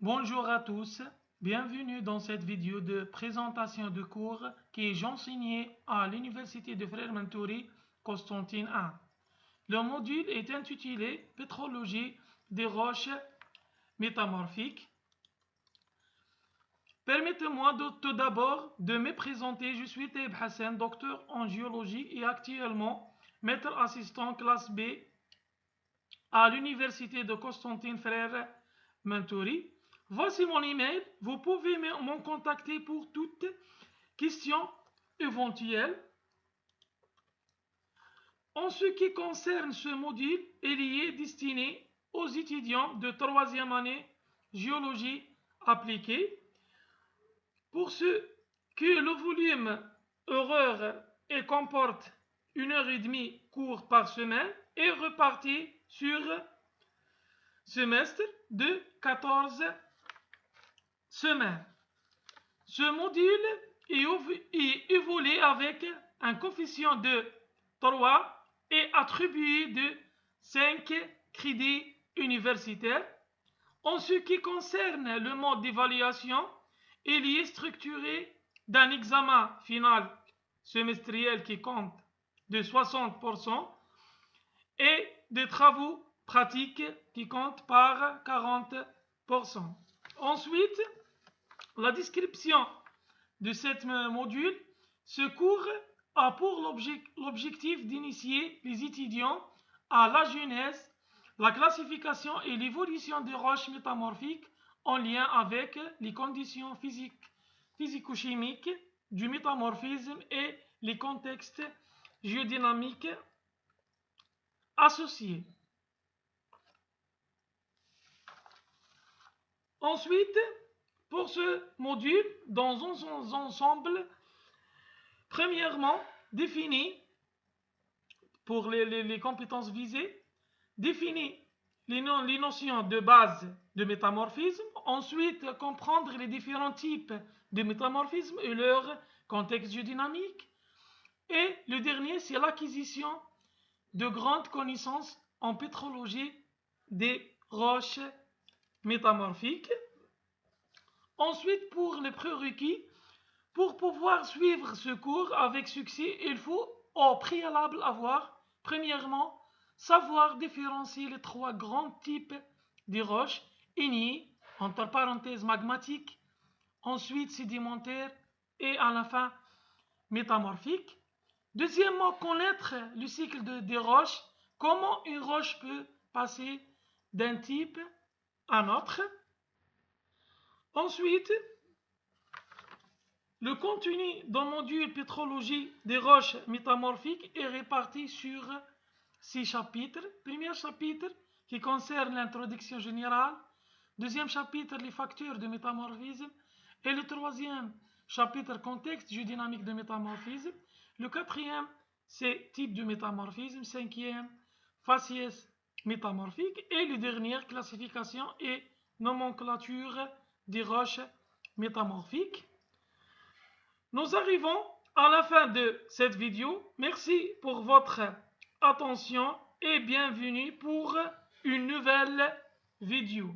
Bonjour à tous, bienvenue dans cette vidéo de présentation de cours que j'enseignais à l'Université de Frère Mentori, Constantine 1. Le module est intitulé Pétrologie des roches métamorphiques. Permettez-moi tout d'abord de me présenter. Je suis Taïb Hassan, docteur en géologie et actuellement maître assistant classe B à l'Université de Constantine Frère Mentori. Voici mon email. Vous pouvez me contacter pour toute question éventuelle. En ce qui concerne ce module, il est destiné aux étudiants de 3e année géologie appliquée. Pour ce que le volume horaire comporte 1h30 cours par semaine est reparti sur semestre de 14 semaines. Ce module est évolué avec un coefficient de 3 et attribué de 5 crédits universitaires. En ce qui concerne le mode d'évaluation, il est structuré d'un examen final semestriel qui compte de 60% et des travaux pratiques qui comptent par 40%. Ensuite, la description de ce module, ce cours a pour l'objectif d'initier les étudiants à la genèse, la classification et l'évolution des roches métamorphiques en lien avec les conditions physico-chimiques du métamorphisme et les contextes géodynamiques associés. Ensuite, pour ce module, dans son ensemble, premièrement, définir pour les compétences visées, définir les notions de base de métamorphisme, ensuite comprendre les différents types de métamorphisme et leur contexte géodynamique, et le dernier, c'est l'acquisition de grandes connaissances en pétrologie des roches métamorphiques. Ensuite, pour les prérequis, pour pouvoir suivre ce cours avec succès, il faut au préalable avoir, premièrement, savoir différencier les 3 grands types de roches, ignées, entre parenthèses magmatiques, ensuite sédimentaires et à la fin métamorphiques. Deuxièmement, connaître le cycle des roches, comment une roche peut passer d'un type à un autre. Ensuite, le contenu dans le module pétrologie des roches métamorphiques est réparti sur 6 chapitres. Premier chapitre qui concerne l'introduction générale. Deuxième chapitre, les facteurs de métamorphisme. Et le troisième chapitre, contexte géodynamique de métamorphisme. Le quatrième, c'est type de métamorphisme. Cinquième, faciès métamorphique. Et le dernier, classification et nomenclature des roches métamorphiques. Nous arrivons à la fin de cette vidéo. Merci pour votre attention et bienvenue pour une nouvelle vidéo.